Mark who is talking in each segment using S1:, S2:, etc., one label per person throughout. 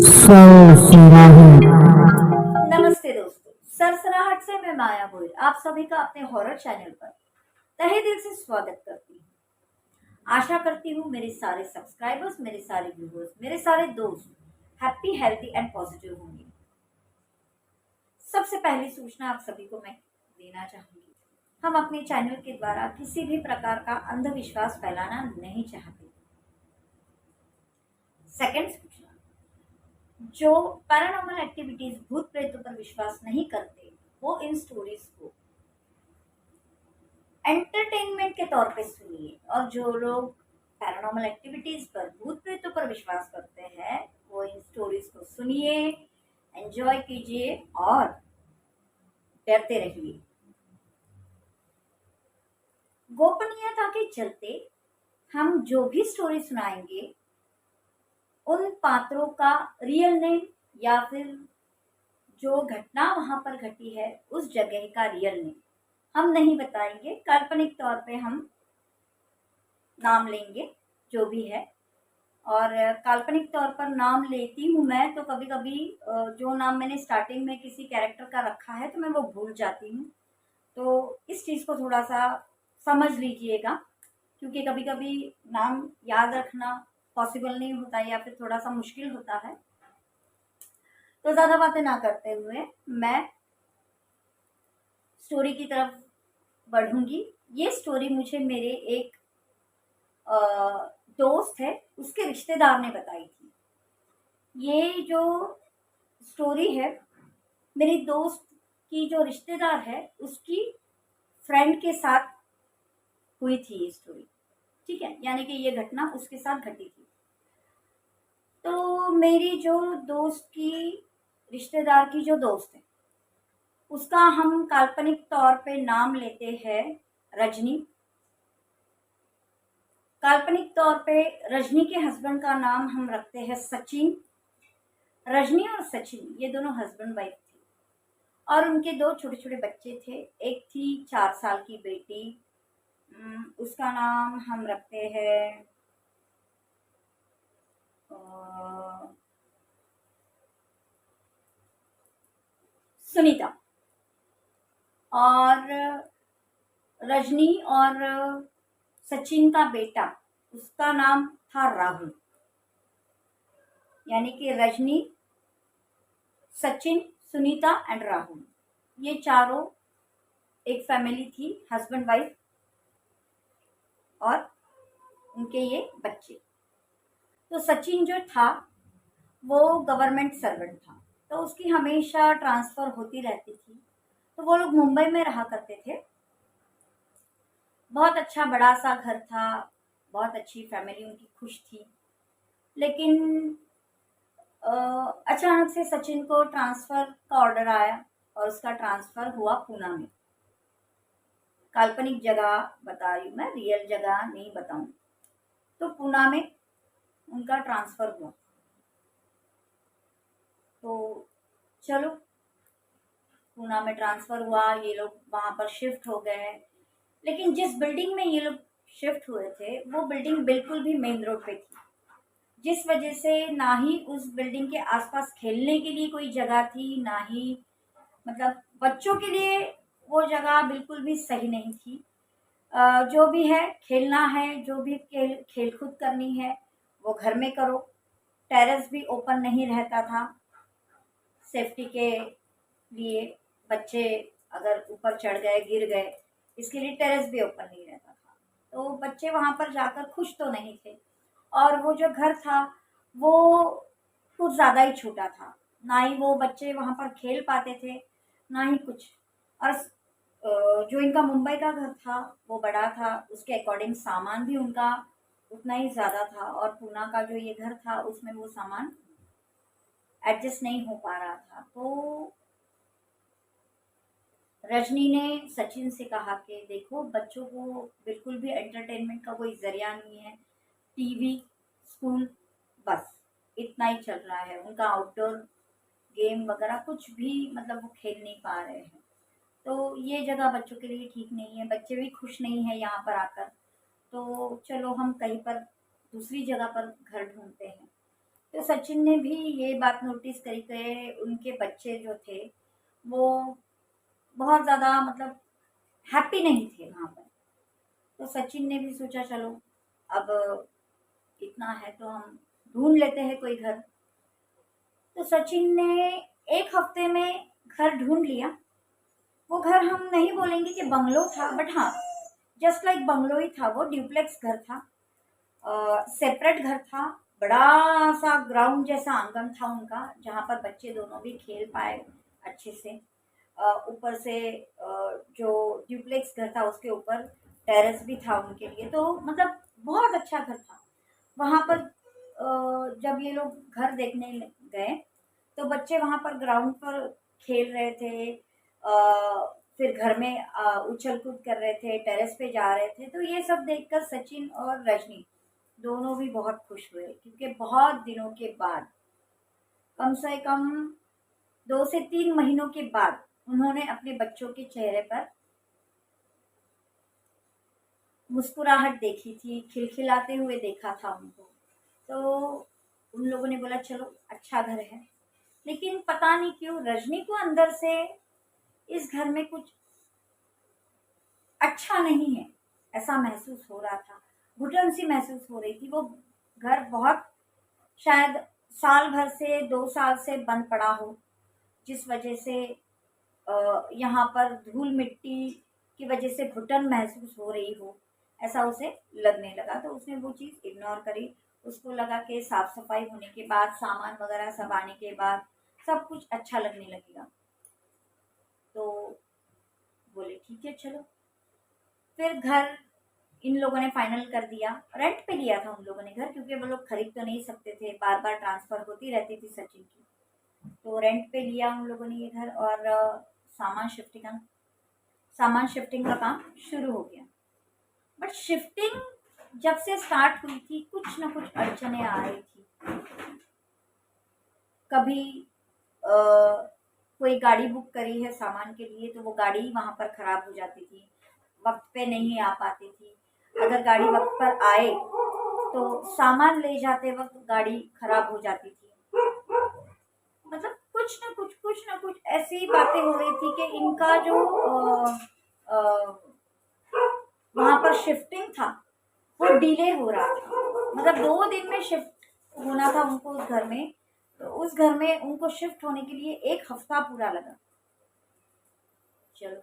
S1: नमस्ते दोस्तों, सरसराहट से मैं माया गोयल आप सभी का अपने हॉरर चैनल पर तहे दिल से स्वागत करती हूँ। आशा करती हूँ मेरे सारे सब्सक्राइबर्स, मेरे सारे व्यूअर्स, मेरे सारे दोस्त हैप्पी, हेल्थी एंड पॉजिटिव होंगे। सबसे पहली सूचना आप सभी को मैं देना चाहूंगी, हम अपने चैनल के द्वारा किसी भी प्रकार का अंधविश्वास फैलाना नहीं चाहते। सेकंड सूचना, जो पैरानॉर्मल एक्टिविटीज, भूत प्रेतों पर विश्वास नहीं करते, वो इन स्टोरीज को एंटरटेनमेंट के तौर पे सुनिए, और जो लोग पैरानॉर्मल एक्टिविटीज पर, भूत प्रेतों पर विश्वास करते हैं, वो इन स्टोरीज को सुनिए, एंजॉय कीजिए और डरते रहिए। गोपनीयता के चलते हम जो भी स्टोरी सुनाएंगे, उन पात्रों का रियल नेम या फिर जो घटना वहां पर घटी है उस जगह का रियल नेम हम नहीं बताएंगे। काल्पनिक तौर पे हम नाम लेंगे जो भी है, और काल्पनिक तौर पर नाम लेती हूँ मैं, तो कभी कभी जो नाम मैंने स्टार्टिंग में किसी कैरेक्टर का रखा है तो मैं वो भूल जाती हूँ। तो इस चीज़ को थोड़ा सा समझ लीजिएगा, क्योंकि कभी कभी नाम याद रखना पॉसिबल नहीं होता या फिर थोड़ा सा मुश्किल होता है। तो ज़्यादा बातें ना करते हुए मैं स्टोरी की तरफ बढ़ूंगी। ये स्टोरी मुझे मेरे एक दोस्त है, उसके रिश्तेदार ने बताई थी। ये जो स्टोरी है, मेरी दोस्त की जो रिश्तेदार है उसकी फ्रेंड के साथ हुई थी ये स्टोरी, ठीक है, यानी कि ये घटना उसके साथ घटी थी। तो मेरी जो दोस्त की रिश्तेदार की जो दोस्त है, उसका हम काल्पनिक तौर पे नाम लेते हैं रजनी। काल्पनिक तौर पे रजनी के हस्बैंड का नाम हम रखते हैं सचिन। रजनी और सचिन ये दोनों हस्बैंड वाइफ थे, और उनके दो छोटे छोटे बच्चे थे। एक थी 4 साल की बेटी, उसका नाम हम रखते हैं सुनीता। और रजनी और सचिन का बेटा, उसका नाम था राहुल। यानी कि रजनी, सचिन, सुनीता एंड राहुल, ये चारों एक फैमिली थी, हस्बैंड वाइफ और उनके ये बच्चे। तो सचिन जो था वो गवर्नमेंट सर्वेंट था, तो उसकी हमेशा ट्रांसफ़र होती रहती थी। तो वो लोग मुंबई में रहा करते थे। बहुत अच्छा बड़ा सा घर था, बहुत अच्छी फैमिली उनकी, खुश थी। लेकिन अचानक से सचिन को ट्रांसफ़र का ऑर्डर आया और उसका ट्रांसफ़र हुआ पूना में। काल्पनिक जगह बता रही हूँ मैं, रियल जगह नहीं बताऊँ। तो पूना में उनका ट्रांसफ़र हुआ। तो चलो, पूना में ट्रांसफ़र हुआ, ये लोग वहाँ पर शिफ्ट हो गए। लेकिन जिस बिल्डिंग में ये लोग शिफ्ट हुए थे, वो बिल्डिंग बिल्कुल भी मेन रोड पे थी, जिस वजह से ना ही उस बिल्डिंग के आसपास खेलने के लिए कोई जगह थी, ना ही मतलब बच्चों के लिए वो जगह बिल्कुल भी सही नहीं थी। जो भी है खेलना है, जो भी खेल कूद करनी है वो घर में करो। टेरेस भी ओपन नहीं रहता था सेफ्टी के लिए, बच्चे अगर ऊपर चढ़ गए, गिर गए, इसके लिए टेरेस भी ओपन नहीं रहता था। तो बच्चे वहाँ पर जाकर खुश तो नहीं थे, और वो जो घर था वो कुछ ज़्यादा ही छोटा था, ना ही वो बच्चे वहाँ पर खेल पाते थे, ना ही कुछ। और जो इनका मुंबई का घर था वो बड़ा था, उसके अकॉर्डिंग सामान भी उनका उतना ही ज़्यादा था, और पूना का जो ये घर था उसमें वो सामान एडजस्ट नहीं हो पा रहा था। तो रजनी ने सचिन से कहा कि देखो, बच्चों को बिल्कुल भी एंटरटेनमेंट का कोई ज़रिया नहीं है, टीवी, स्कूल, बस इतना ही चल रहा है उनका। आउटडोर गेम वगैरह कुछ भी मतलब वो खेल नहीं पा रहे हैं। तो ये जगह बच्चों के लिए ठीक नहीं है, बच्चे भी खुश नहीं है यहाँ पर आकर। तो चलो हम कहीं पर दूसरी जगह पर घर ढूंढते हैं। तो सचिन ने भी ये बात नोटिस करी कि उनके बच्चे जो थे वो बहुत ज़्यादा मतलब हैप्पी नहीं थे वहाँ पर। तो सचिन ने भी सोचा चलो अब इतना है तो हम ढूंढ लेते हैं कोई घर। तो सचिन ने एक हफ्ते में घर ढूंढ लिया। वो घर हम नहीं बोलेंगे कि बंगलो था, बट हाँ जस्ट लाइक बंगलो ही था। वो ड्यूप्लेक्स घर था, सेपरेट घर था। बड़ा सा ग्राउंड जैसा आंगन था उनका, जहाँ पर बच्चे दोनों भी खेल पाए अच्छे से। ऊपर से जो ड्यूप्लेक्स घर था उसके ऊपर टेरेस भी था उनके लिए। तो मतलब बहुत अच्छा घर था। वहाँ पर जब ये लोग घर देखने गए तो बच्चे वहाँ पर ग्राउंड पर खेल रहे थे, फिर घर में उछल कूद कर रहे थे, टेरेस पे जा रहे थे। तो ये सब देखकर सचिन और रजनी दोनों भी बहुत खुश हुए, क्योंकि बहुत दिनों के बाद, कम से कम 2 से 3 महीनों के बाद उन्होंने अपने बच्चों के चेहरे पर मुस्कुराहट देखी थी, खिलखिलाते हुए देखा था उनको। तो उन लोगों ने बोला चलो अच्छा घर है। लेकिन पता नहीं क्यों रजनी को अंदर से इस घर में कुछ अच्छा नहीं है ऐसा महसूस हो रहा था। घुटन सी महसूस हो रही थी। वो घर बहुत, शायद साल भर से 2 साल से बंद पड़ा हो, जिस वजह से यहाँ पर धूल मिट्टी की वजह से घुटन महसूस हो रही हो, ऐसा उसे लगने लगा। तो उसने वो चीज़ इग्नोर करी। उसको लगा कि साफ सफाई होने के बाद, सामान वगैरह सब आने के बाद सब कुछ अच्छा लगने लगेगा। तो बोले ठीक है चलो। फिर घर इन लोगों ने फाइनल कर दिया। रेंट पे लिया था उन लोगों ने घर, क्योंकि वो लोग खरीद तो नहीं सकते थे, बार बार ट्रांसफर होती रहती थी सचिन की। तो रेंट पे लिया उन लोगों ने ये घर, और सामान शिफ्टिंग का काम शुरू हो गया। बट शिफ्टिंग जब से स्टार्ट हुई थी कुछ ना कुछ अड़चने आ रही थी। कभी कोई गाड़ी बुक करी है सामान के लिए तो वो गाड़ी वहां पर खराब हो जाती थी, वक्त पे नहीं आ पाती थी। अगर गाड़ी वक्त पर आए तो सामान ले जाते वक्त गाड़ी खराब हो जाती थी। मतलब कुछ ना कुछ ऐसी बातें हो रही थी कि इनका जो वहां पर शिफ्टिंग था वो डिले हो रहा था। मतलब 2 दिन में शिफ्ट होना था उनको उस घर में, तो उस घर में उनको शिफ्ट होने के लिए 1 हफ्ता पूरा लगा। चलो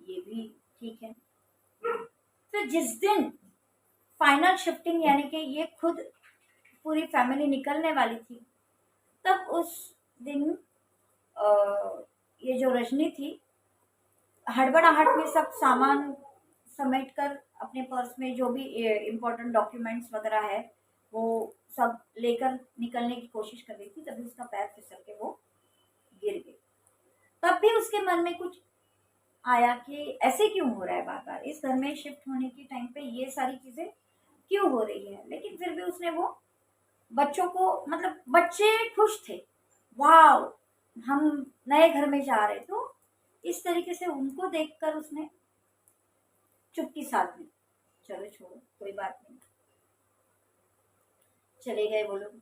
S1: ये भी ठीक है। तो जिस दिन फाइनल शिफ्टिंग यानी कि ये खुद पूरी फैमिली निकलने वाली थी, तब उस दिन ये जो रजनी थी हड़बड़ाहट में सब सामान समेट कर अपने पर्स में जो भी इम्पोर्टेंट डॉक्यूमेंट्स वगैरह है वो सब लेकर निकलने की कोशिश कर रही थी। तभी उसका पैर फिसल के वो गिर गई। तब भी उसके मन में कुछ आया कि ऐसे क्यों हो रहा है, बार बार इस घर में शिफ्ट होने के टाइम पे ये सारी चीजें क्यों हो रही है। लेकिन फिर भी उसने वो बच्चों को, मतलब बच्चे खुश थे, वाह हम नए घर में जा रहे। तो इस तरीके से उनको देखकर उसने चुप्पी साध ली। चलो छोड़ो कोई बात नहीं, चले गए वो लोग।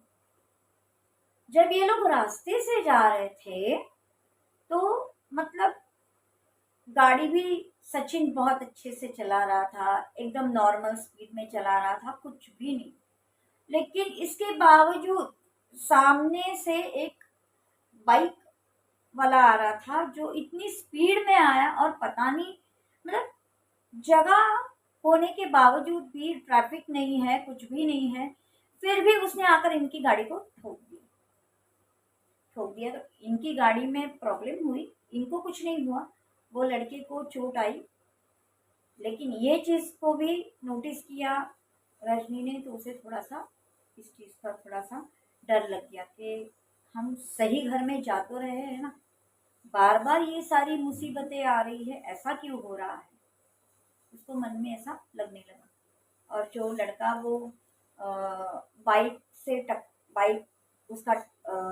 S1: जब ये लोग रास्ते से जा रहे थे तो मतलब गाड़ी भी सचिन बहुत अच्छे से चला रहा था, एकदम नॉर्मल स्पीड में चला रहा था, कुछ भी नहीं। लेकिन इसके बावजूद सामने से एक बाइक वाला आ रहा था जो इतनी स्पीड में आया, और पता नहीं मतलब जगह होने के बावजूद भी, ट्रैफिक नहीं है, कुछ भी नहीं है, फिर भी उसने आकर इनकी गाड़ी को ठोक दिया। तो इनकी गाड़ी में प्रॉब्लम हुई, इनको कुछ नहीं हुआ, वो लड़के को चोट आई। लेकिन ये चीज़ को भी नोटिस किया रजनी ने, तो उसे थोड़ा सा इस चीज़ पर थोड़ा सा डर लग गया कि हम सही घर में जा तो रहे हैं ना, बार बार ये सारी मुसीबतें आ रही है, ऐसा क्यों हो रहा है। उसको मन में ऐसा लगने लगा। और जो लड़का वो बाइक से बाइक उसका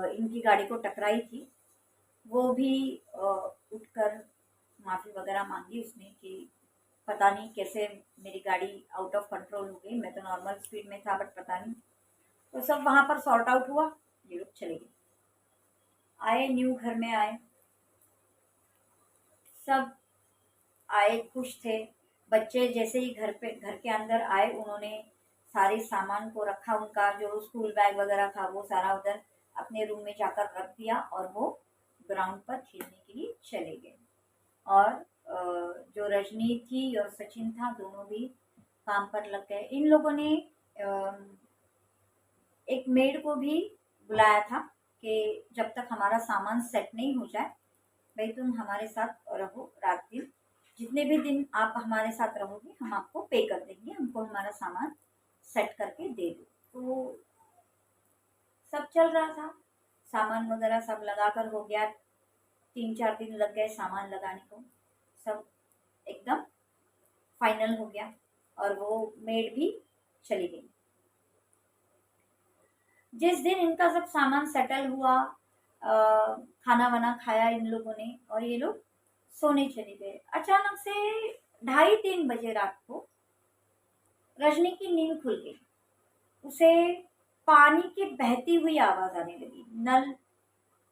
S1: इनकी गाड़ी को टकराई थी, वो भी उठकर माफ़ी वगैरह मांगी उसने कि पता नहीं कैसे मेरी गाड़ी आउट ऑफ कंट्रोल हो गई, मैं तो नॉर्मल स्पीड में था, बट पता नहीं। तो सब वहाँ पर सॉर्ट आउट हुआ। ये लोग चले गए। आए, न्यू घर में आए, सब आए, खुश थे। बच्चे जैसे ही घर के अंदर आए, उन्होंने सारे सामान को रखा, उनका जो स्कूल बैग वगैरह था वो सारा उधर अपने रूम में जाकर रख दिया और वो ग्राउंड पर खेलने के लिए चले गए। और जो रजनी थी और सचिन था, दोनों भी काम पर लग गए। इन लोगों ने एक मेड को भी बुलाया था कि जब तक हमारा सामान सेट नहीं हो जाए, भाई तुम हमारे साथ रहो रात दिन, जितने भी दिन आप हमारे साथ रहोगे हम आपको पे कर देंगे, हमको हमारा सामान सेट करके दे दो। तो सब चल रहा था, सामान वगैरह सब लगा कर हो गया। 3-4 दिन लग गए सामान लगाने को, सब एकदम फाइनल हो गया और वो मेड भी चली गई। जिस दिन इनका सब सामान सेटल हुआ, खाना वाना खाया इन लोगों ने और ये लोग सोने चले गए, अचानक से 2:30-3 बजे रात को रजनी की नींद खुल गई। उसे पानी की बहती हुई आवाज आने लगी, नल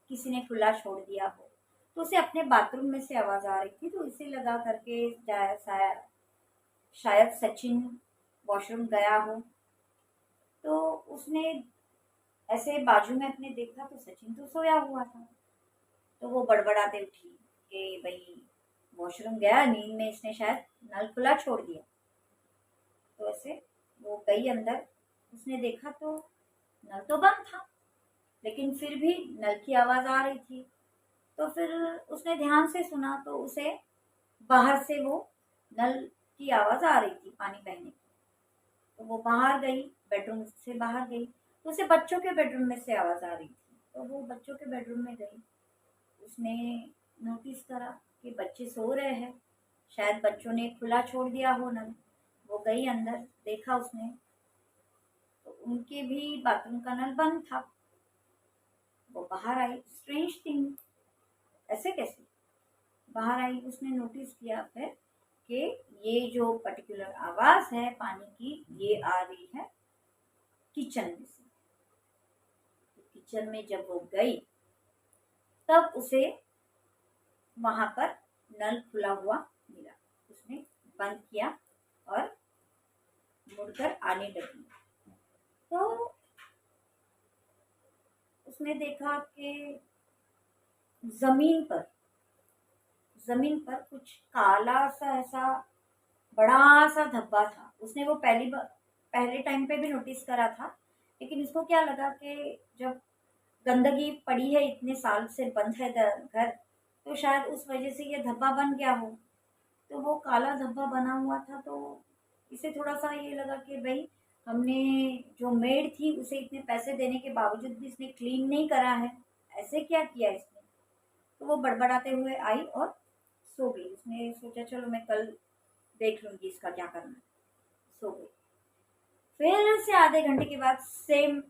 S1: किसी ने खुला छोड़ दिया हो। तो उसे अपने बाथरूम में से आवाज आ रही थी, तो इसे लगा करके शायद सचिन वॉशरूम गया हो। तो उसने ऐसे बाजू में अपने देखा तो सचिन तो सोया हुआ था। तो वो बड़बड़ाते उठी कि भाई वॉशरूम गया, नींद में इसने शायद नल खुला छोड़ दिया। तो ऐसे वो गई अंदर, उसने देखा तो नल तो बंद था, लेकिन फिर भी नल की आवाज आ रही थी। तो फिर उसने ध्यान से सुना तो उसे बाहर से वो नल की आवाज आ रही थी पानी बहने की। तो वो बाहर गई, बेडरूम से बाहर गई, तो उसे बच्चों के बेडरूम में से आवाज आ रही थी। तो वो बच्चों के बेडरूम में गई, उसने नोटिस करा कि बच्चे सो रहे हैं, शायद बच्चों ने खुला छोड़ दिया हो नल। वो गई अंदर, देखा उसने तो उनके भी बाथरूम का नल बंद था। वो बाहर आई, स्ट्रेंज थिंग, ऐसे कैसे? बाहर आई, उसने नोटिस किया फिर कि ये जो पर्टिकुलर आवाज है पानी की, ये आ रही है किचन में से। तो किचन में जब वो गई तब उसे वहां पर नल खुला हुआ मिला। उसने बंद किया और मुड़कर आने लगी। तो उसने देखा कि जमीन पर कुछ काला सा ऐसा बड़ा सा धब्बा था। उसने वो पहले टाइम पे भी नोटिस करा था, लेकिन इसको क्या लगा कि जब गंदगी पड़ी है, इतने साल से बंद है घर, तो शायद उस वजह से ये धब्बा बन गया हो। तो वो काला धब्बा बना हुआ था, तो इसे थोड़ा सा ये लगा कि भाई हमने जो मेड थी उसे इतने पैसे देने के बावजूद भी इसने क्लीन नहीं करा है, ऐसे क्या किया इसने। तो वो बड़बड़ाते हुए आई और सो गई। उसने सोचा चलो मैं कल देख लूंगी इसका क्या करना है, सो गई। फिर से आधे घंटे के बाद सेम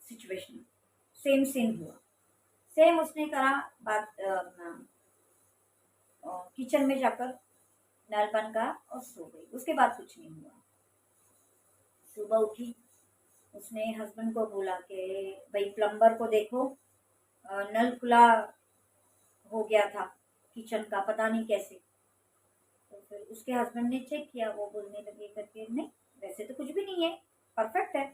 S1: सिचुएशन, सेम सीन हुआ, सेम उसने करा। बात किचन में जाकर नल बंद करा और सो गई। उसके बाद कुछ नहीं हुआ। सुबह उठी, उसने हस्बैंड को बोला कि भाई प्लम्बर को देखो, नल खुला हो गया था किचन का, पता नहीं कैसे। तो फिर उसके हस्बैंड ने चेक किया, वो बोलने लगे करके नहीं वैसे तो कुछ भी नहीं है, परफेक्ट है।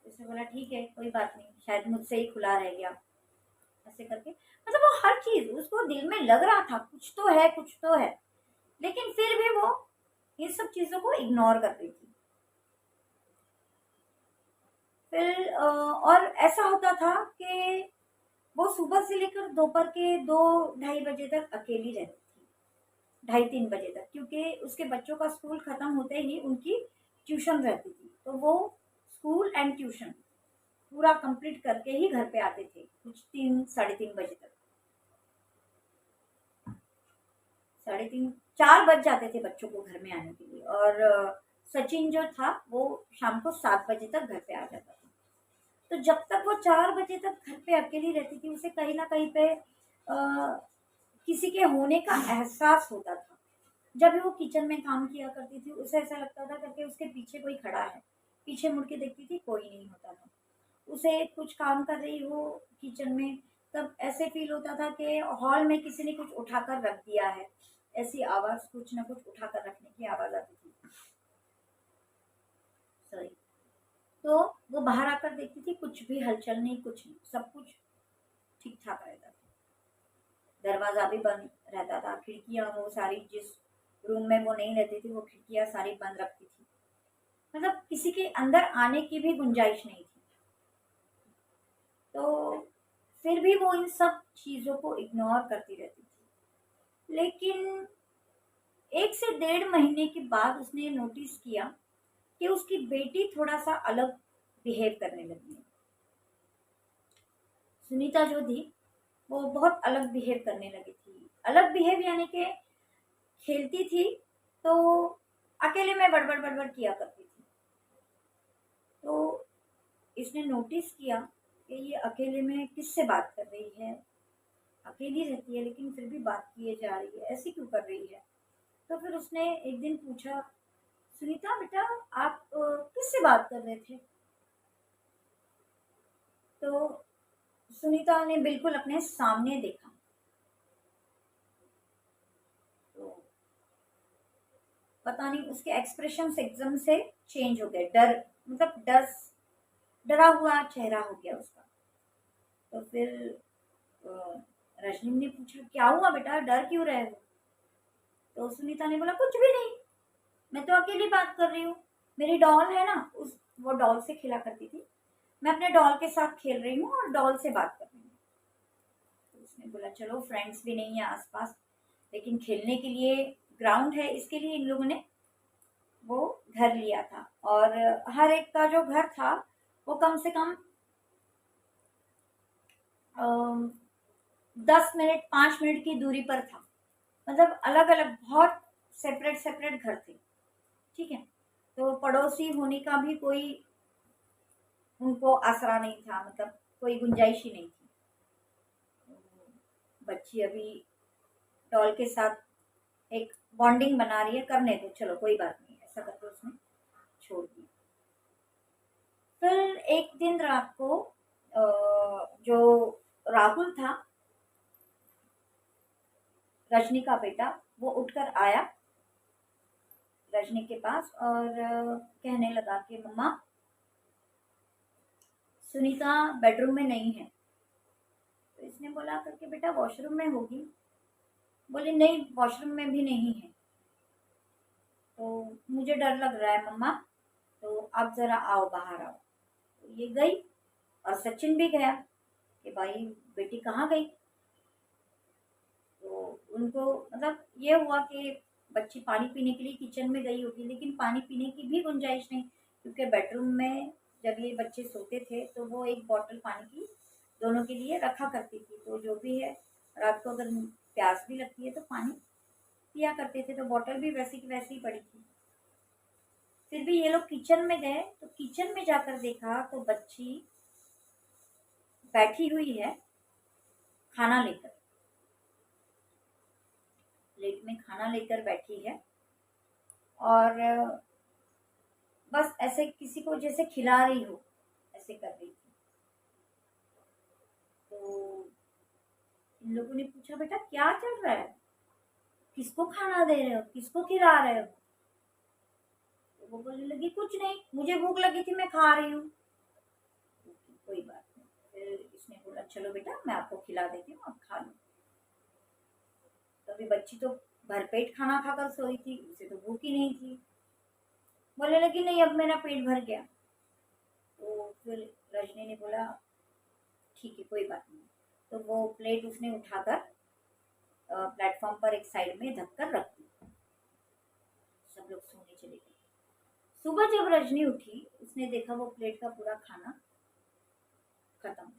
S1: उसने बोला ठीक है कोई बात नहीं, शायद मुझसे ही खुला रह गया, ऐसे करके। मतलब वो हर चीज उसको दिल में लग रहा था कुछ तो है कुछ तो है, लेकिन फिर भी वो इन सब चीजों को इग्नोर कर रही थी। फिर और ऐसा होता था कि वो सुबह से लेकर दोपहर के 2-2:30 बजे तक अकेली रहती थी, 2:30-3 बजे तक, क्योंकि उसके बच्चों का स्कूल खत्म होते ही उनकी ट्यूशन रहती थी। तो वो स्कूल एंड ट्यूशन पूरा कंप्लीट करके ही घर पे आते थे, कुछ 3-3:30 बजे तक। 3:30-4 बज जाते थे बच्चों को घर में आने के लिए। और सचिन जो था वो शाम को 7 बजे तक घर पे आ जाता था। तो जब तक वो 4 बजे तक घर पे अकेली रहती थी, उसे कहीं ना कहीं पे किसी के होने का एहसास होता था। जब भी वो किचन में काम किया करती थी, उसे ऐसा लगता था करके उसके पीछे कोई खड़ा है। पीछे मुड़ के देखती थी, कोई नहीं होता था। उसे कुछ काम कर रही हो किचन में, तब ऐसे फील होता था कि हॉल में किसी ने कुछ उठाकर रख दिया है, ऐसी आवाज़, कुछ ना कुछ उठाकर रखने की आवाज़ आती थी। सॉरी। तो वो बाहर आकर देखती थी, कुछ भी हलचल नहीं, कुछ नहीं, सब कुछ ठीक ठाक रहता था। दरवाज़ा भी बंद रहता था, खिड़कियाँ वो सारी, जिस रूम में वो नहीं रहती थी वो खिड़कियाँ सारी बंद रखती थी, मतलब किसी के अंदर आने की भी गुंजाइश नहीं थी। तो फिर भी वो इन सब चीज़ों को इग्नोर करती रहती थी। लेकिन 1 से 1.5 महीने के बाद उसने नोटिस किया कि उसकी बेटी थोड़ा-सा अलग बिहेव करने लगी है। सुनीता जो थी, वो बहुत अलग बिहेव करने लगी थी। अलग बिहेव यानी कि खेलती थी तो अकेले में बड़बड़ किया करती थी। तो इसने नोटिस किया कि ये अकेले में किससे बात कर रही है, अकेली रहती है लेकिन फिर भी बात किए जा रही है, ऐसी क्यों कर रही है। तो फिर उसने एक दिन पूछा, सुनीता बेटा आप किससे बात कर रहे थे। तो सुनीता ने बिल्कुल अपने सामने देखा। तो पता नहीं उसके एक्सप्रेशन एकदम से चेंज हो गए, डर, मतलब डरा हुआ चेहरा हो गया उसका। तो फिर अ, रजनी ने पूछा, क्या हुआ बेटा, डर क्यों रहे हो। तो सुनीता ने बोला, कुछ भी नहीं, मैं तो अकेली बात कर रही हूँ, मेरी डॉल है ना, उस वो डॉल से खेला करती थी, मैं अपने डॉल के साथ खेल रही हूँ और डॉल से बात कर रही हूँ। तो उसने बोला, चलो फ्रेंड्स भी नहीं है आसपास, लेकिन खेलने के लिए ग्राउंड है, इसके लिए इन लोगों ने वो घर लिया था। और हर एक का जो घर था वो कम से कम 10 मिनट 5 मिनट की दूरी पर था, मतलब अलग अलग बहुत सेपरेट सेपरेट घर थे। ठीक है, तो पड़ोसी होने का भी कोई उनको आसरा नहीं था, मतलब कोई गुंजाइश ही नहीं थी। बच्ची अभी डॉल के साथ एक बॉन्डिंग बना रही है, करने दो, चलो कोई बात नहीं, ऐसा करके उसने छोड़ दिया। फिर एक दिन रात को जो राहुल था, रजनी का बेटा, वो उठकर आया रजनी के पास और कहने लगा कि मम्मा सुनीता बेडरूम में नहीं है। तो इसने बोला करके, बेटा वॉशरूम में होगी। बोले नहीं, वॉशरूम में भी नहीं है। तो मुझे डर लग रहा है मम्मा, तो आप ज़रा आओ, बाहर आओ। तो ये गई और सचिन भी गया कि भाई बेटी कहाँ गई। तो उनको मतलब ये हुआ कि बच्ची पानी पीने के लिए किचन में गई होगी, लेकिन पानी पीने की भी गुंजाइश नहीं, क्योंकि बेडरूम में जब ये बच्चे सोते थे तो वो एक बॉटल पानी की दोनों के लिए रखा करती थी। तो जो भी है, रात को अगर प्यास भी लगती है तो पानी पिया करते थे, तो बॉटल भी वैसी की वैसी ही पड़ी थी। फिर भी ये लोग किचन में गए, तो किचन में जाकर देखा तो बच्ची बैठी हुई है खाना लेकर, प्लेट में खाना लेकर बैठी है और बस ऐसे किसी को जैसे खिला रही हो, ऐसे कर रही थी। तो इन लोगों ने पूछा, बेटा क्या चल रहा है, किसको खाना दे रहे हो, किसको खिला रहे हो। तो वो बोलने लगी, कुछ नहीं, मुझे भूख लगी थी, मैं खा रही हूँ। कोई बात नहीं। फिर इसने बोला, चलो बेटा मैं आपको खिला देती हूँ, आप खा लो। तो अभी बच्ची तो भरपेट खाना खाकर सोई थी, उसे तो भूख ही नहीं थी। बोलने लगी, नहीं अब मेरा पेट भर गया। तो फिर रजनी ने बोला, ठीक है कोई बात नहीं। तो वो प्लेट उसने उठाकर प्लेटफॉर्म पर एक साइड में ढक कर रख दी। सब लोग सोने चले गए। सुबह जब रजनी उठी, उसने देखा वो प्लेट का पूरा खाना खत्म था।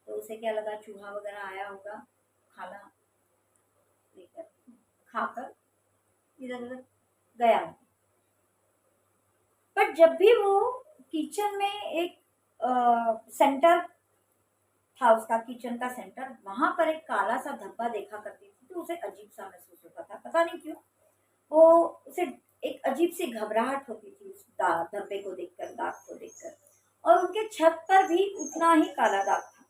S1: तो उसे क्या लगा, चूहा वगैरह आया होगा खाना लेकर, खाकर इधर उधर गया होगा। पर जब भी वो किचन में एक सेंटर था, उसका किचन का सेंटर, वहां पर एक काला सा धब्बा देखा करती थी, तो उसे अजीब सा महसूस होता था, पता नहीं क्यों। वो उसे एक अजीब सी घबराहट होती थी उस धब्बे को देखकर, दाग को देखकर। और उनके छत पर भी उतना ही काला दाग था।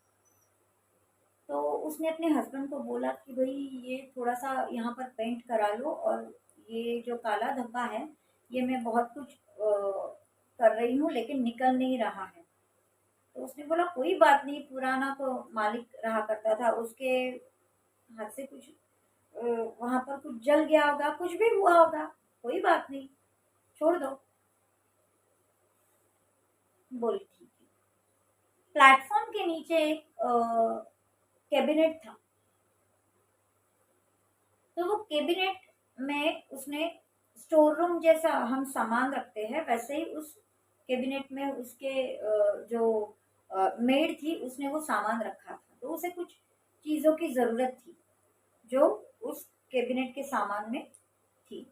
S1: तो उसने अपने हस्बैंड को बोला कि भाई ये थोड़ा सा यहाँ पर पेंट करा लो, और ये जो काला धब्बा है ये मैं बहुत कुछ कर रही हूँ लेकिन निकल नहीं रहा है। तो उसने बोला कोई बात नहीं, पुराना तो मालिक रहा करता था, उसके हाथ से कुछ वहां पर कुछ जल गया होगा, कुछ भी हुआ होगा, कोई बात नहीं, छोड़ दो। बोली ठीक है। प्लेटफॉर्म के नीचे एक कैबिनेट था। तो वो कैबिनेट में उसने स्टोर रूम जैसा हम सामान रखते हैं वैसे ही उस कैबिनेट में उसके जो मेड थी उसने वो सामान रखा था। तो उसे कुछ चीज़ों की ज़रूरत थी जो उस कैबिनेट के सामान में थी।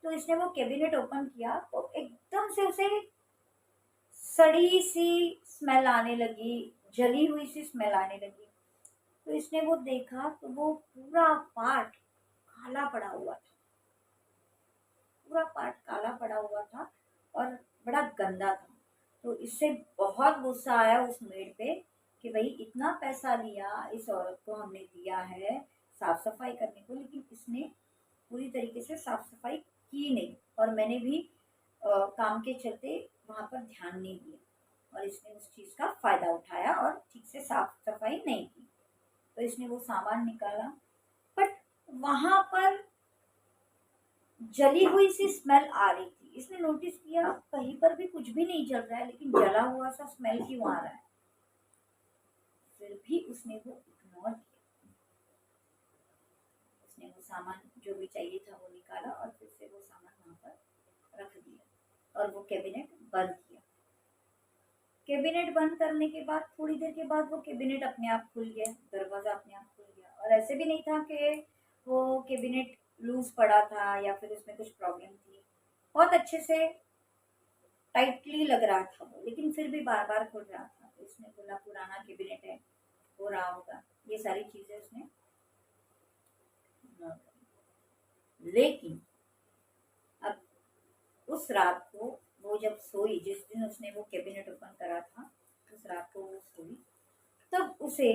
S1: तो इसने वो कैबिनेट ओपन किया तो एकदम से उसे सड़ी सी स्मेल आने लगी, जली हुई सी स्मेल आने लगी। तो इसने वो देखा तो वो पूरा पार्ट काला पड़ा हुआ था, पूरा पार्ट काला पड़ा हुआ था और बड़ा गंदा था। तो इससे बहुत गुस्सा आया उस मेड पे कि भाई इतना पैसा लिया, इस औरत को हमने दिया है साफ सफाई करने को, लेकिन इसने पूरी तरीके से साफ सफाई की नहीं, और मैंने भी काम के चलते वहां पर ध्यान नहीं दिया, और इसने उस चीज का फायदा उठाया और ठीक से साफ सफाई नहीं की। तो इसने वो सामान निकाला, बट वहां पर जली हुई सी स्मेल आ रही थी। इसने नोटिस किया कहीं पर भी कुछ भी नहीं जल रहा है, लेकिन जला हुआ सा स्मेल क्यों आ रहा है। फिर भी उसने वो इग्नोर किया। उसने वो सामान जो भी चाहिए था वो निकाला और फिर से वो सामान वहां पर रख दिया और वो कैबिनेट बंद किया। कैबिनेट बंद करने के बाद थोड़ी देर के बाद वो कैबिनेट अपने आप खुल गया, दरवाजा अपने आप खुल गया, और ऐसे भी नहीं था कि वो कैबिनेट लूज पड़ा था या फिर उसमें कुछ प्रॉब्लम थी। बहुत अच्छे से टाइटली लग रहा था वो, लेकिन फिर भी बार बार खुल रहा था। तो उसने बोला पुराना कैबिनेट है, हो रहा होगा, ये सारी चीजें उसने इग्नोर करी। लेकिन अब उस रात को वो जब सोई, जिस दिन उसने वो कैबिनेट ओपन करा था उस रात को वो सोई, तब उसे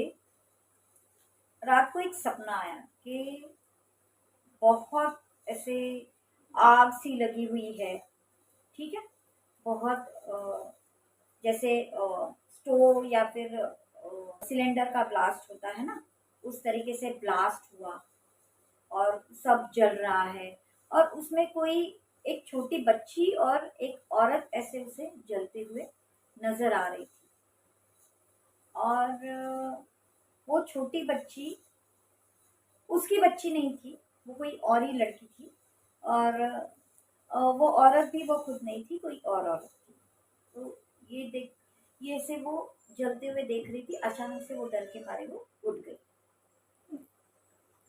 S1: रात को एक सपना आया कि बहुत ऐसे आग सी लगी हुई है, ठीक है, बहुत जैसे स्टोव या फिर सिलेंडर का ब्लास्ट होता है ना, उस तरीके से ब्लास्ट हुआ और सब जल रहा है, और उसमें कोई एक छोटी बच्ची और एक औरत ऐसे उसे जलते हुए नजर आ रही थी। और वो छोटी बच्ची उसकी बच्ची नहीं थी, वो कोई और ही लड़की थी, और वो औरत भी वो खुद नहीं थी, कोई और औरत थी। तो ये से वो जलते हुए देख रही थी। अचानक से वो डर के मारे वो उठ गई,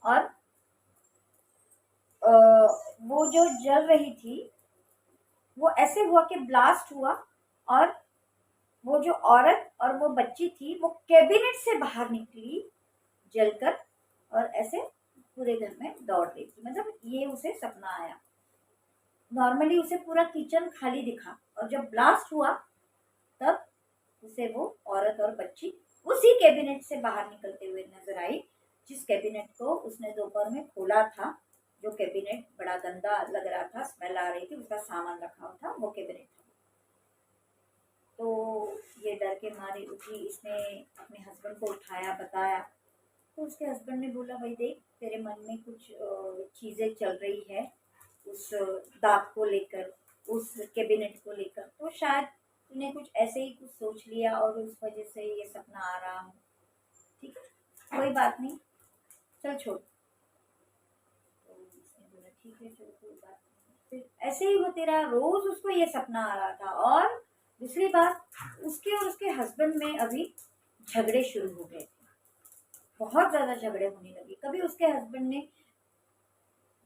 S1: और वो जो जल रही थी वो ऐसे हुआ कि ब्लास्ट हुआ, और वो जो औरत और वो बच्ची थी वो कैबिनेट से बाहर निकली जलकर, और ऐसे पूरे घर में दौड़ रही थी। मतलब ये उसे सपना आया। नॉर्मली उसे पूरा किचन खाली दिखा, और जब ब्लास्ट हुआ तब उसे वो औरत और बच्ची उसी कैबिनेट से बाहर निकलते हुए नजर आई, जिस कैबिनेट को उसने दोपहर में खोला था। जो कैबिनेट बड़ा गंदा लग रहा था, स्मेल आ रही थी, उसका सामान रखा हुआ था, वो कैबिनेट था। तो ये डर के मारे उठी, इसने अपने हस्बैंड को उठाया, बताया। तो उसके हस्बैंड ने बोला भाई देख, तेरे मन में कुछ चीजें चल रही है उस दाग को लेकर, उस कैबिनेट को लेकर, तो शायद तूने कुछ ऐसे ही कुछ सोच लिया और उस वजह से ये सपना आ रहा हो। ठीक है, कोई बात नहीं, चल छोड़। तो उसने बोला ठीक है चलो कोई बात नहीं। फिर ऐसे ही वो तेरा रोज उसको ये सपना आ रहा था। और दूसरी बात, उसके और उसके हस्बैंड में अभी झगड़े शुरू हो गए थे, बहुत ज्यादा झगड़े होने लगे। कभी उसके हस्बैंड ने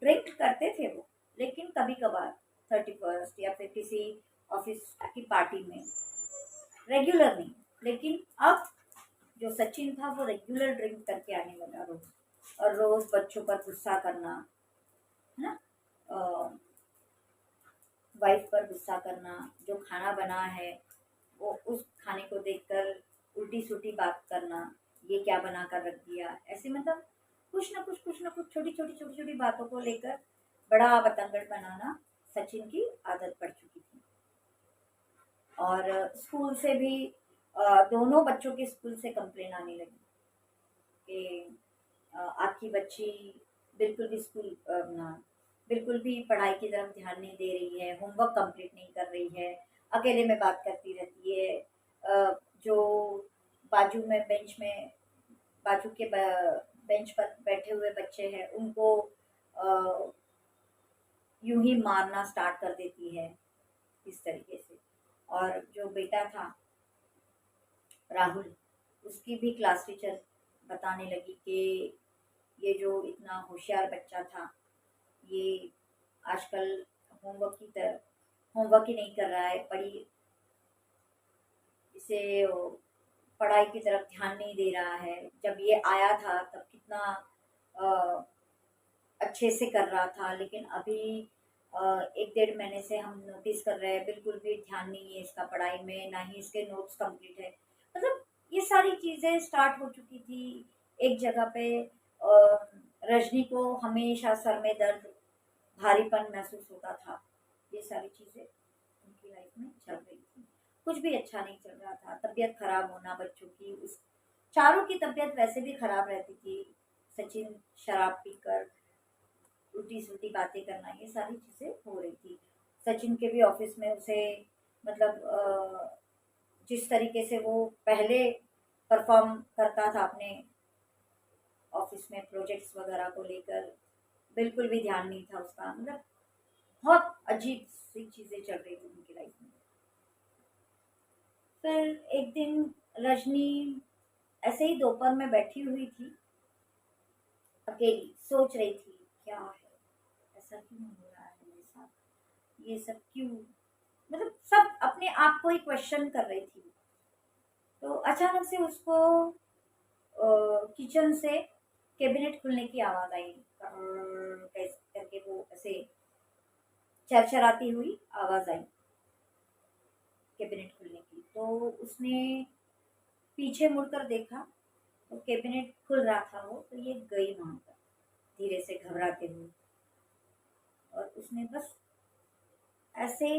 S1: ड्रिंक करते थे वो, लेकिन कभी कभार 31st या फिर किसी ऑफिस की पार्टी में, रेगुलर नहीं। लेकिन अब जो सचिन था वो रेगुलर ड्रिंक करके आने लगा रोज, और रोज बच्चों पर गुस्सा करना, है ना, वाइफ पर गुस्सा करना, जो खाना बना है वो उस खाने को देखकर उल्टी सुल्टी बात करना, ये क्या बना कर रख दिया, ऐसे मतलब कुछ ना कुछ छोटी छोटी बातों को लेकर बड़ा बतंगड़ बनाना सचिन की आदत पड़ चुकी थी। और स्कूल से भी दोनों बच्चों के स्कूल से कंप्लेन आने लगी कि आपकी बच्ची बिल्कुल भी बिल्कुल भी पढ़ाई की तरफ ध्यान नहीं दे रही है, होमवर्क कंप्लीट नहीं कर रही है, अकेले में बात करती रहती है। जो बाजू में बाजू के बेंच पर बैठे हुए बच्चे हैं उनको यूं ही मारना स्टार्ट कर देती है, इस तरीके से। और जो बेटा था राहुल, उसकी भी क्लास टीचर बताने लगी कि ये जो इतना होशियार बच्चा था, ये आजकल होमवर्क ही नहीं कर रहा है, इसे पढ़ाई की तरफ ध्यान नहीं दे रहा है। जब ये आया था तब कितना अ, अच्छे से कर रहा था, लेकिन अभी 1 डेढ़ महीने से हम नोटिस कर रहे हैं बिल्कुल भी ध्यान नहीं है इसका पढ़ाई में, ना ही इसके नोट्स कंप्लीट है। मतलब ये सारी चीज़ें स्टार्ट हो चुकी थी एक जगह पे। रजनी को हमेशा सर में दर्द, भारीपन महसूस होता था। ये सारी चीज़ें उनकी लाइफ में चल रही थी, कुछ भी अच्छा नहीं चल रहा था। तबीयत खराब होना बच्चों की, उस चारों की तबीयत वैसे भी खराब रहती थी। सचिन शराब पीकर उल्टी सुल्टी बातें करना, ये सारी चीज़ें हो रही थी। सचिन के भी ऑफिस में उसे मतलब जिस तरीके से वो पहले परफॉर्म करता था अपने ऑफिस में प्रोजेक्ट्स वगैरह को लेकर, बिल्कुल भी ध्यान नहीं था उसका। मतलब बहुत अजीब सी चीज़ें चल रही थी उनकी लाइफ में। फिर एक दिन रजनी ऐसे ही दोपहर में बैठी हुई थी, अकेली सोच रही थी क्या है, ऐसा क्यों हो रहा है मेरे साथ, ये सब क्यों, मतलब सब अपने आप को ही क्वेश्चन कर रही थी। तो अचानक से उसको किचन से कैबिनेट खुलने की आवाज आई। कैसे करके वो ऐसे चरचराती हुई आवाज आई कैबिनेट खुलने की। तो उसने पीछे मुड़कर देखा, तो कैबिनेट खुल रहा था वो, तो ये गई वहां पर धीरे से घबराते हुए। और उसने ऐसे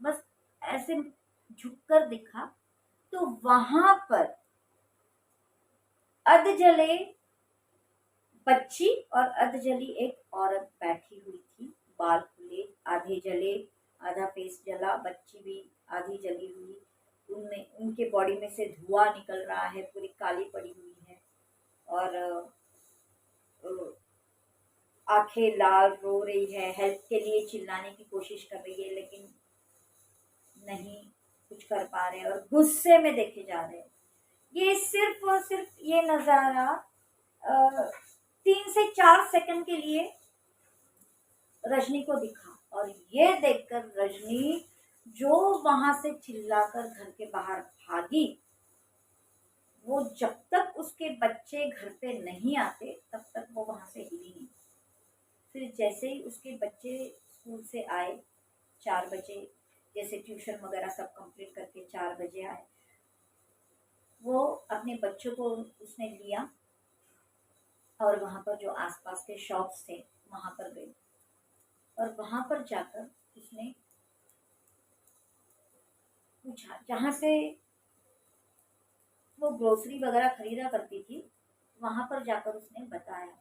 S1: बस ऐसे झुककर देखा, तो वहां पर अधजले बच्ची और अधजली एक औरत बैठी हुई थी, बाल खुले, आधे जले, आधा फेस जला, बच्ची भी आधी जली हुई। उनमें उनके बॉडी में से धुआं निकल रहा है, पूरी काली पड़ी हुई है। और आंखें लाल, रो रही है, हेल्प के लिए चिल्लाने की कोशिश कर रही है, लेकिन नहीं कुछ कर पा रहे, और गुस्से में देखे जा रहे हैं। ये सिर्फ और सिर्फ ये नजारा 3 से 4 सेकंड के लिए रजनी को दिखा। और ये देखकर रजनी जो वहां से चिल्लाकर घर के बाहर भागी, वो जब तक उसके बच्चे घर पे नहीं आते तब तक वो वहां से हिली नहीं। फिर जैसे ही उसके बच्चे स्कूल से आए 4 बजे, जैसे ट्यूशन वगैरह सब कंप्लीट करके 4 बजे आए, वो अपने बच्चों को उसने लिया और वहां पर जो आसपास के शॉप्स थे वहां पर गई। और वहां पर जाकर उसने पूछा, जहाँ से वो ग्रोसरी वगैरह खरीदा करती थी, वहां पर जाकर उसने बताया।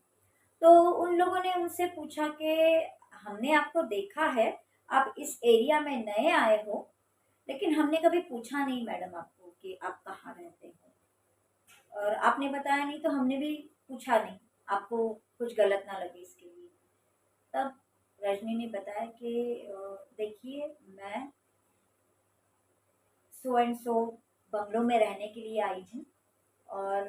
S1: तो उन लोगों ने उनसे पूछा कि हमने आपको देखा है, आप इस एरिया में नए आए हो, लेकिन हमने कभी पूछा नहीं मैडम आपको कि आप कहाँ रहते हो, और आपने बताया नहीं तो हमने भी पूछा नहीं, आपको कुछ गलत ना लगे इसके लिए। तब रजनी ने बताया कि देखिए, मैं सो एंड सो बंगलों में रहने के लिए आई हूँ, और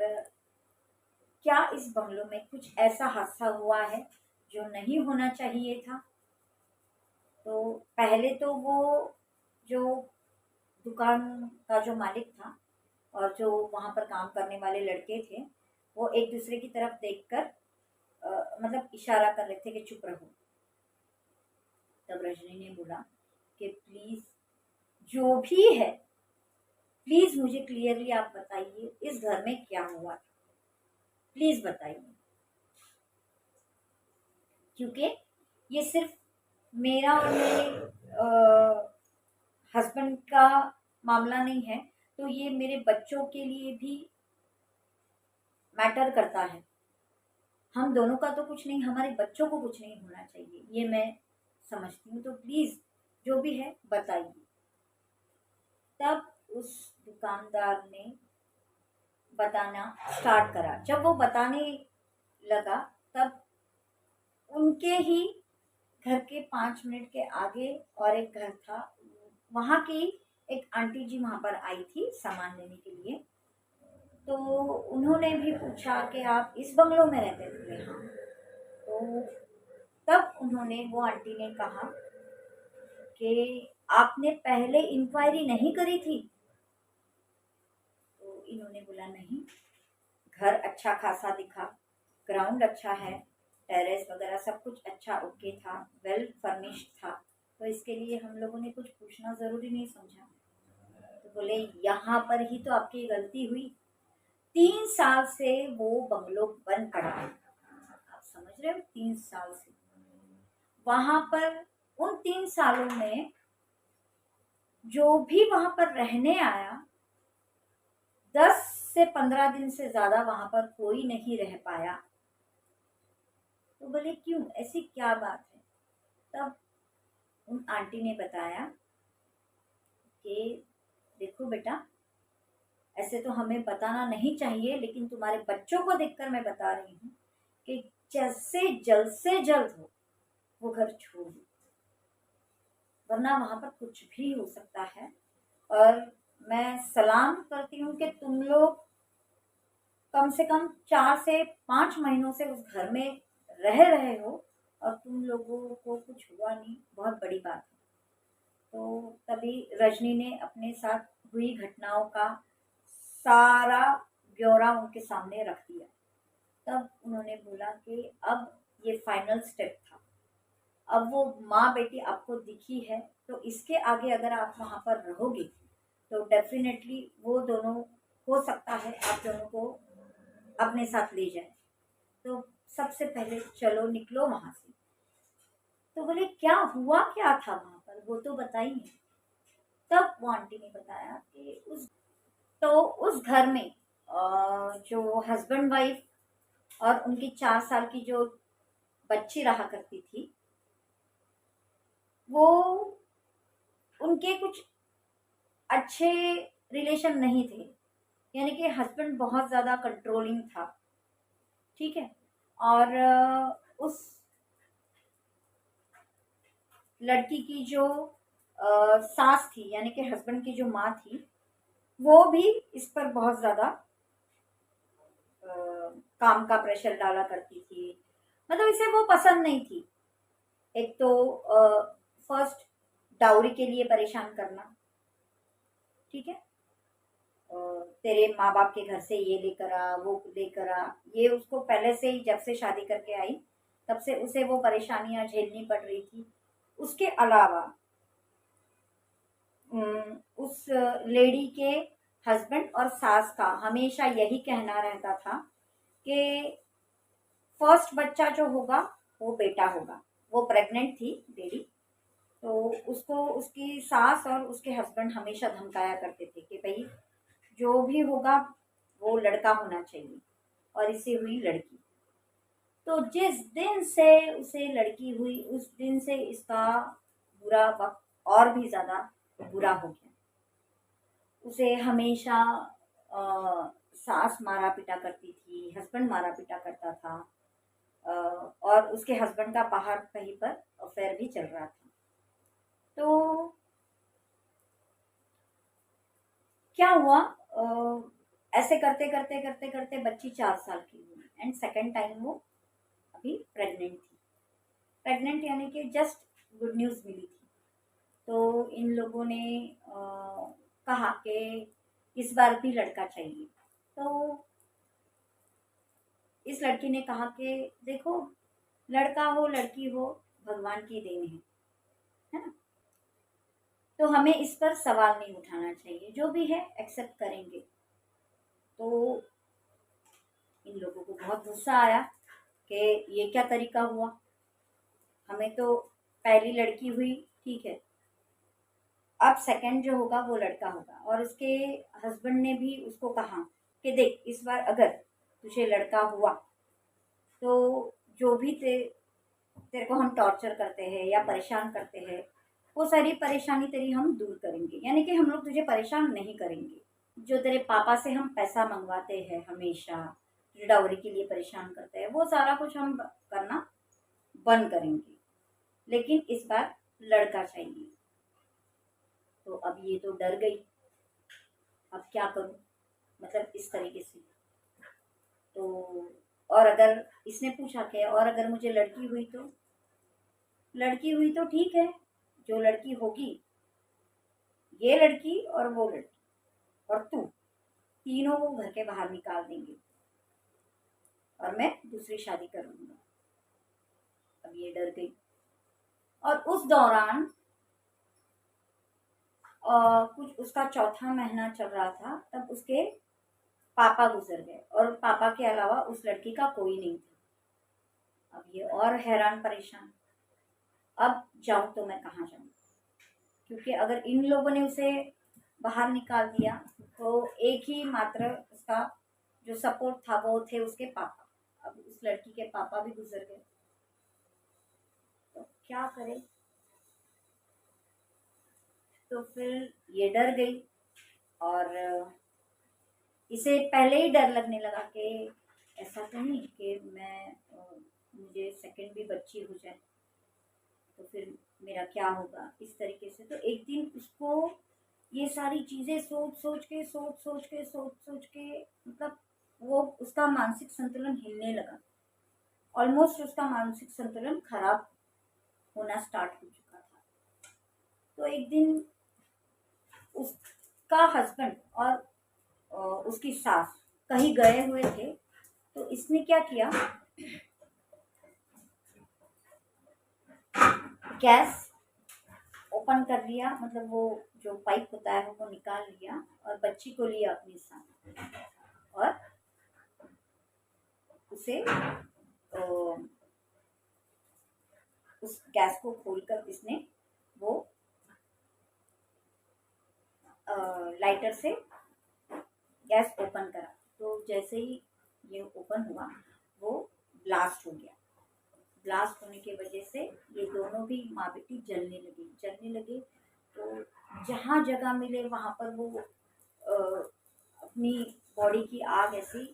S1: क्या इस बंगलों में कुछ ऐसा हादसा हुआ है जो नहीं होना चाहिए था। तो पहले तो वो जो दुकान का जो मालिक था और जो वहां पर काम करने वाले लड़के थे, वो एक दूसरे की तरफ देखकर मतलब इशारा कर रहे थे कि चुप रहो। तब रजनी ने बोला कि प्लीज, जो भी है प्लीज मुझे क्लियरली आप बताइए इस घर में क्या हुआ था, प्लीज बताइए, क्योंकि ये सिर्फ मेरा और मेरे हस्बैंड का मामला नहीं है, तो ये मेरे बच्चों के लिए भी मैटर करता है। हम दोनों का तो कुछ नहीं, हमारे बच्चों को कुछ नहीं होना चाहिए, ये मैं समझती हूँ। तो प्लीज जो भी है बताइए। तब उस दुकानदार ने बताना स्टार्ट करा। जब वो बताने लगा तब उनके ही घर के 5 मिनट के आगे और एक घर था, वहाँ की एक आंटी जी वहाँ पर आई थी सामान लेने के लिए। तो उन्होंने भी पूछा कि आप इस बंगलों में रहते थे? हाँ। तो तब उन्होंने, वो आंटी ने कहा कि आपने पहले इंक्वायरी नहीं करी थी? तो इन्होंने बोला नहीं, घर अच्छा खासा दिखा, ग्राउंड अच्छा है, टेरेस वगैरह सब कुछ अच्छा ओके था, वेल फर्निश्ड था, तो इसके लिए हम लोगों ने कुछ पूछना ज़रूरी नहीं समझा। तो बोले यहाँ पर ही तो आपकी गलती हुई, 3 साल से वो बंगलो बंद पड़ा है। आप समझ रहे हो, 3 साल से वहां पर, उन 3 सालों में जो भी वहां पर रहने आया, 10 से 15 दिन से ज्यादा वहां पर कोई नहीं रह पाया। तो बोले क्यों, ऐसी क्या बात है? तब उन आंटी ने बताया कि देखो बेटा, ऐसे तो हमें बताना नहीं चाहिए, लेकिन तुम्हारे बच्चों को देखकर मैं बता रही हूँ कि जैसे जल्द से जल्द हो वो घर छोड़ दो, वरना वहां पर कुछ भी हो सकता है। और मैं सलाम करती हूँ कि तुम लोग कम से कम 4 से 5 महीनों से उस घर में रह रहे हो और तुम लोगों को कुछ हुआ नहीं, बहुत बड़ी बात है। तो तभी रजनी ने अपने साथ हुई घटनाओं का सारा ब्यौरा उनके सामने रख दिया। तब उन्होंने बोला कि अब ये फाइनल स्टेप था, अब वो माँ बेटी आपको दिखी है, तो इसके आगे अगर आप वहाँ पर रहोगे तो डेफिनेटली वो दोनों, हो सकता है आप दोनों को अपने साथ ले जाए, तो सबसे पहले चलो निकलो वहाँ से। तो बोले क्या हुआ, क्या था वहाँ पर, वो तो बताइए। तब वो आंटी ने बताया कि उस घर में जो हस्बैंड वाइफ और उनकी 4 साल की जो बच्ची रहा करती थी, वो, उनके कुछ अच्छे रिलेशन नहीं थे, यानी कि हस्बैंड बहुत ज़्यादा कंट्रोलिंग था, ठीक है। और उस लड़की की जो सास थी, यानी कि हस्बैंड की जो माँ थी, वो भी इस पर बहुत ज़्यादा काम का प्रेशर डाला करती थी, मतलब इसे वो पसंद नहीं थी। एक तो फर्स्ट डाउरी के लिए परेशान करना, ठीक है, तेरे माँ बाप के घर से ये लेकर आ, वो लेकर आ, ये उसको पहले से ही, जब से शादी करके आई तब से उसे वो परेशानियां झेलनी पड़ रही थी। उसके अलावा उस लेडी के हस्बैंड और सास का हमेशा यही कहना रहता था कि फर्स्ट बच्चा जो होगा वो बेटा होगा। वो प्रेग्नेंट थी लेडी, तो उसको उसकी सास और उसके हस्बैंड हमेशा धमकाया करते थे कि भाई जो भी होगा वो लड़का होना चाहिए, और इससे हुई लड़की। तो जिस दिन से उसे लड़की हुई उस दिन से इसका बुरा वक्त और भी ज्यादा बुरा हो गया। उसे हमेशा सास मारा पीटा करती थी, हस्बैंड मारा पीटा करता था, और उसके हस्बैंड का बाहर कहीं पर अफेयर भी चल रहा था। तो क्या हुआ, ऐसे करते करते करते करते बच्ची 4 साल की हुई, एंड सेकेंड टाइम वो अभी प्रेग्नेंट थी। प्रेग्नेंट यानी कि जस्ट गुड न्यूज़ मिली थी। तो इन लोगों ने कहा कि इस बार भी लड़का चाहिए। तो इस लड़की ने कहा कि देखो, लड़का हो लड़की हो भगवान की देन है ना। तो हमें इस पर सवाल नहीं उठाना चाहिए, जो भी है एक्सेप्ट करेंगे। तो इन लोगों को बहुत गुस्सा आया कि ये क्या तरीका हुआ, हमें तो पहली लड़की हुई, ठीक है, अब सेकंड जो होगा वो लड़का होगा। और उसके हस्बैंड ने भी उसको कहा कि देख, इस बार अगर तुझे लड़का हुआ तो जो भी तेरे को हम टॉर्चर करते हैं या परेशान करते हैं, वो सारी परेशानी तेरी हम दूर करेंगे, यानी कि हम लोग तुझे परेशान नहीं करेंगे। जो तेरे पापा से हम पैसा मंगवाते हैं हमेशा, तुझे डाउरी के लिए परेशान करते हैं, वो सारा कुछ हम करना बंद करेंगे, लेकिन इस बार लड़का चाहिए। तो अब ये तो डर गई, अब क्या करूं, मतलब इस तरीके से। तो और अगर इसने पूछा कि और अगर मुझे लड़की हुई तो, लड़की हुई तो ठीक है, जो लड़की होगी, ये लड़की और वो लड़की और तू, तीनों को घर के बाहर निकाल देंगे और मैं दूसरी शादी कर लूंगा। अब ये डर गई। और उस दौरान कुछ उसका चौथा महीना चल रहा था, तब उसके पापा गुजर गए और पापा के अलावा उस लड़की का कोई नहीं था। अब ये और हैरान परेशान, अब जाऊं तो मैं कहाँ जाऊं, क्योंकि अगर इन लोगों ने उसे बाहर निकाल दिया तो एक ही मात्र उसका जो सपोर्ट था वो थे उसके पापा। अब उस लड़की के पापा भी गुजर गए, तो क्या करे। तो फिर ये डर गई और इसे पहले ही डर लगने लगा कि ऐसा तो नहीं कि मुझे सेकंड भी बच्ची हो जाए तो फिर मेरा क्या होगा, इस तरीके से। तो एक दिन उसको ये सारी चीज़ें सोच सोच के मतलब वो उसका मानसिक संतुलन हिलने लगा, ऑलमोस्ट उसका मानसिक संतुलन खराब होना स्टार्ट हो चुका था। तो एक दिन उसका हस्बैंड और उसकी सास कहीं गए हुए थे, तो इसने क्या किया, गैस ओपन कर लिया, मतलब वो जो पाइप होता है वो निकाल लिया और बच्ची को लिया अपने साथ और उसे उस गैस को खोलकर इसने वो लाइटर से गैस ओपन करा। तो जैसे ही ये ओपन हुआ वो ब्लास्ट हो गया। ब्लास्ट होने की वजह से ये दोनों भी माँ बेटी जलने लगे। तो जहाँ जगह मिले वहाँ पर वो अपनी बॉडी की आग ऐसी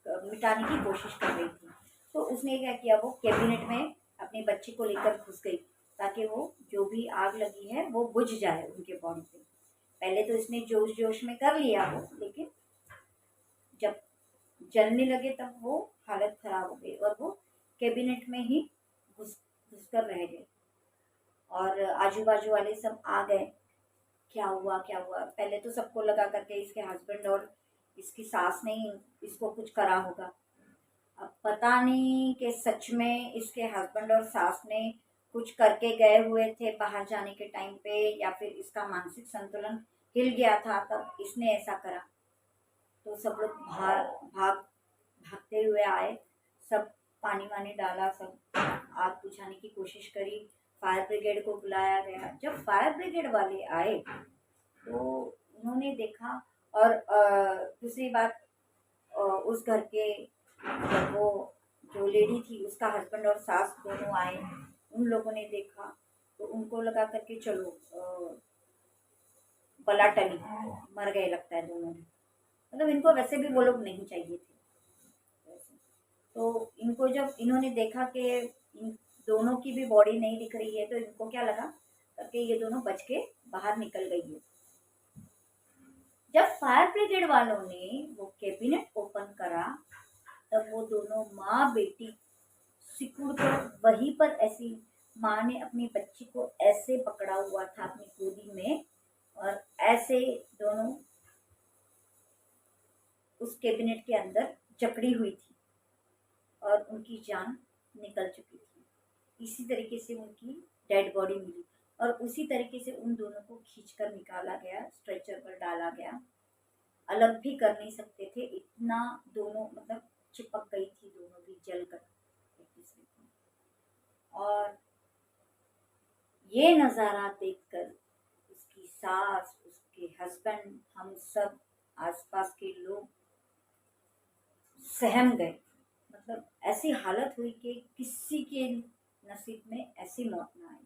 S1: मिटाने की कोशिश कर रही थी। तो उसने क्या किया, वो कैबिनेट में अपने बच्चे को लेकर घुस गई ताकि वो जो भी आग लगी है वो बुझ जाए उनके बॉडी पे। पहले तो इसने जोश जोश में कर लिया वो, लेकिन जब जलने लगे तब वो हालत खराब हो गई और वो कैबिनेट में ही घुस घुस कर रह गए। और आजू बाजू वाले सब आ गए, क्या हुआ क्या हुआ। पहले तो सबको लगा करके इसके हस्बैंड और इसकी सास ने ही इसको कुछ करा होगा। अब पता नहीं कि सच में इसके हस्बैंड और सास ने कुछ करके गए हुए थे बाहर जाने के टाइम पे, या फिर इसका मानसिक संतुलन हिल गया था तब इसने ऐसा करा। तो सब लोग भागते हुए आए, सब पानी वानी डाला, सब आग बुझाने की कोशिश करी, फायर ब्रिगेड को बुलाया गया। जब फायर ब्रिगेड वाले आए तो उन्होंने देखा। और दूसरी बात, उस घर के जब वो जो लेडी थी उसका हस्बैंड और सास दोनों आए, उन लोगों ने देखा तो उनको लगा करके चलो बला टली, मर गए लगता है दोनों, मतलब इनको वैसे भी वो लोग नहीं चाहिए थे। तो इनको जब इन्होंने देखा कि इन दोनों की भी बॉडी नहीं दिख रही है तो इनको क्या लगा कि ये दोनों बच के बाहर निकल गई है। जब फायर ब्रिगेड वालों ने वो कैबिनेट ओपन करा तब वो दोनों माँ बेटी सिकुड़ कर वहीं पर ऐसी, माँ ने अपनी बच्ची को ऐसे पकड़ा हुआ था अपनी गोदी में और ऐसे दोनों उस कैबिनेट के अंदर जकड़ी हुई थी और उनकी जान निकल चुकी थी। इसी तरीके से उनकी डेड बॉडी मिली थी। और उसी तरीके से उन दोनों को खींचकर निकाला गया, स्ट्रेचर पर डाला गया। अलग भी कर नहीं सकते थे, इतना दोनों मतलब चिपक गई थी दोनों भी जलकर एक दूसरे को। और ये नज़ारा देखकर उसकी सास, उसके हस्बैंड, हम सब आसपास के लोग सहम गए। मतलब ऐसी हालत हुई कि किसी के नसीब में ऐसी मौत ना आई।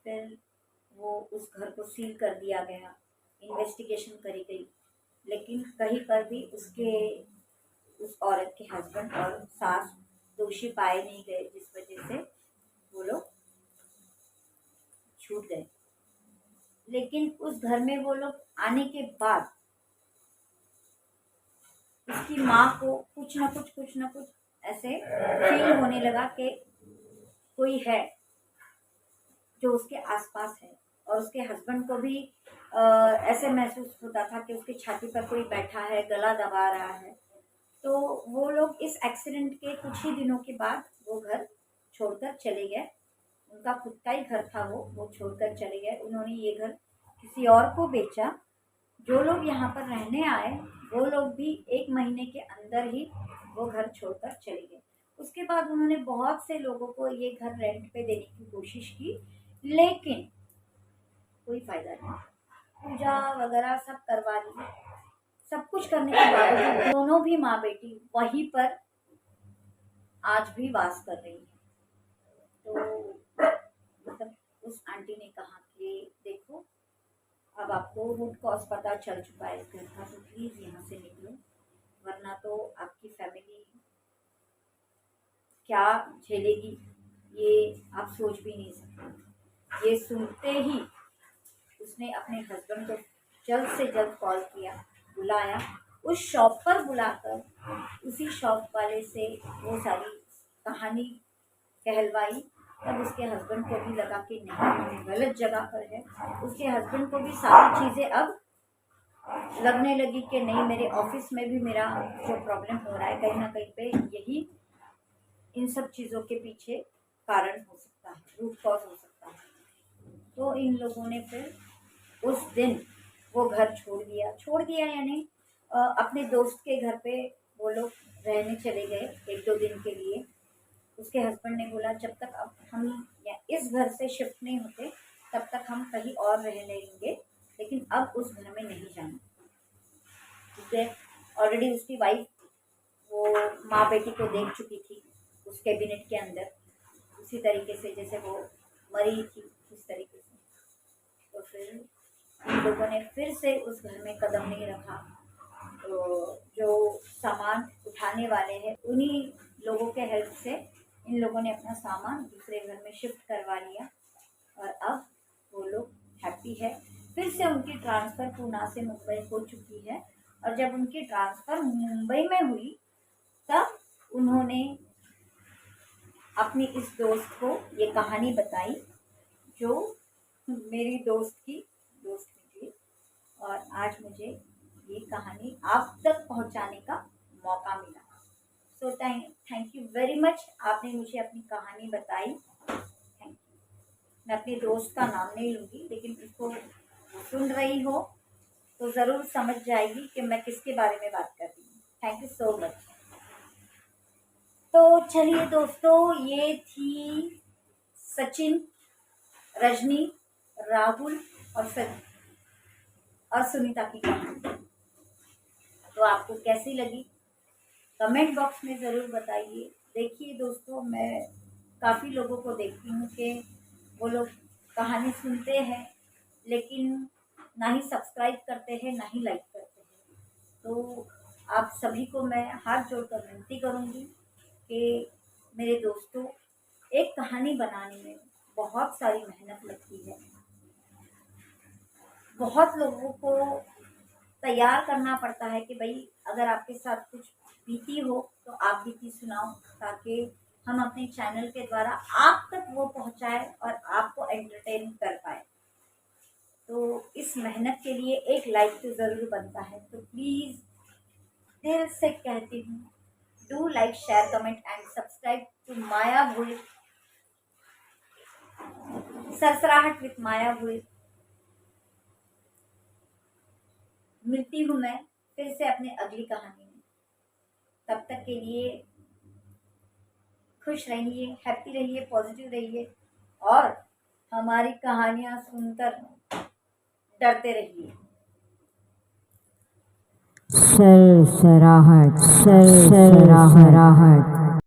S1: फिर वो उस घर को सील कर दिया गया, इन्वेस्टिगेशन करी गई, लेकिन कहीं पर भी उस औरत के हस्बैंड और सास दोषी पाए नहीं गए, जिस वजह से वो लोग छूट गए। लेकिन उस घर में वो लोग आने के बाद उसकी माँ को कुछ ना कुछ ऐसे फील होने लगा कि कोई है जो उसके आसपास है। और उसके हस्बैंड को भी ऐसे महसूस होता था कि उसकी छाती पर कोई बैठा है, गला दबा रहा है। तो वो लोग इस एक्सीडेंट के कुछ ही दिनों के बाद वो घर छोड़कर चले गए। उनका खुद का ही घर था, वो छोड़कर चले गए। उन्होंने ये घर किसी और को बेचा। जो लोग यहाँ पर रहने आए वो लोग भी 1 महीने के अंदर ही वो घर छोड़कर चले गए। उसके बाद उन्होंने बहुत से लोगों को ये घर रेंट पे देने की कोशिश की, लेकिन कोई फायदा नहीं। पूजा वगैरह सब करवा ली, सब कुछ करने के बावजूद दोनों भी माँ बेटी वहीं पर आज भी वास कर रही है। तो मतलब उस आंटी ने कहा कि देखो, अब आपको रूट कॉज पता चल चुका है इस घर का, तो प्लीज़ यहाँ से निकलो, वरना तो आपकी फैमिली क्या झेलेगी ये आप सोच भी नहीं सकते। ये सुनते ही उसने अपने हस्बैंड को जल्द से जल्द कॉल किया, बुलाया, उस शॉप पर बुलाकर उसी शॉप वाले से वो सारी कहानी कहलवाई। तब उसके हस्बैंड को भी लगा कि नहीं, हम गलत जगह पर है। उसके हस्बैंड को भी सारी चीज़ें अब लगने लगी कि नहीं, मेरे ऑफिस में भी मेरा जो प्रॉब्लम हो रहा है कहीं ना कहीं पे यही इन सब चीज़ों के पीछे कारण हो सकता है, रूट कॉज हो सकता है। तो इन लोगों ने फिर उस दिन वो घर छोड़ दिया यानी अपने दोस्त के घर पे वो लोग रहने चले गए 1-2 दिन के लिए। उसके हस्बैंड ने बोला जब तक अब हम इस घर से शिफ्ट नहीं होते तब तक हम कहीं और रह लेंगे, लेकिन अब उस घर में नहीं जाना। ऑलरेडी उसकी वाइफ वो माँ बेटी को देख चुकी थी उस कैबिनेट के अंदर, उसी तरीके से जैसे वो मरी थी उस तरीके से। तो फिर इन लोगों ने फिर से उस घर में कदम नहीं रखा। तो जो सामान उठाने वाले हैं उन्हीं लोगों के हेल्प से इन लोगों ने अपना सामान दूसरे घर में शिफ्ट करवा लिया, और अब वो लोग हैप्पी है। फिर से उनकी ट्रांसफ़र पूना से मुंबई हो चुकी है। और जब उनकी ट्रांसफ़र मुंबई में हुई तब उन्होंने अपनी इस दोस्त को ये कहानी बताई, जो मेरी दोस्त थी, और आज मुझे ये कहानी आप तक पहुंचाने का मौका मिला। So thank you very much, आपने मुझे अपनी कहानी बताई। Thank you. मैं अपने दोस्त का नाम नहीं लूँगी, लेकिन इसको सुन रही हो तो ज़रूर समझ जाएगी कि मैं किसके बारे में बात कर रही हूँ। Thank you so much. तो चलिए दोस्तों, ये थी सचिन, रजनी, राहुल और सुनीता की कहानी। तो आपको कैसी लगी कमेंट बॉक्स में ज़रूर बताइए। देखिए दोस्तों, मैं काफ़ी लोगों को देखती हूँ कि वो लोग कहानी सुनते हैं लेकिन ना ही सब्सक्राइब करते हैं ना ही लाइक करते हैं। तो आप सभी को मैं हाथ जोड़कर विनती करूँगी कि मेरे दोस्तों, एक कहानी बनाने में बहुत सारी मेहनत लगती है। बहुत लोगों को तैयार करना पड़ता है कि भाई अगर आपके साथ कुछ बीती हो तो आप बीती सुनाओ, ताकि हम अपने चैनल के द्वारा आप तक वो पहुंचाए और आपको एंटरटेन कर पाए। तो इस मेहनत के लिए एक लाइक तो ज़रूर बनता है। तो प्लीज़ दिल से कहती हूँ, do like, share, comment and subscribe to Maya Bhoi सरसराहट विथ माया हुई। मिलती हूँ मैं फिर से अपने अगली कहानी में। तब तक के लिए खुश रहिए, हैप्पी रहिए, पॉजिटिव रहिए और हमारी कहानियां सुनकर डरते रहिए।
S2: सरसराहट सरसराहट।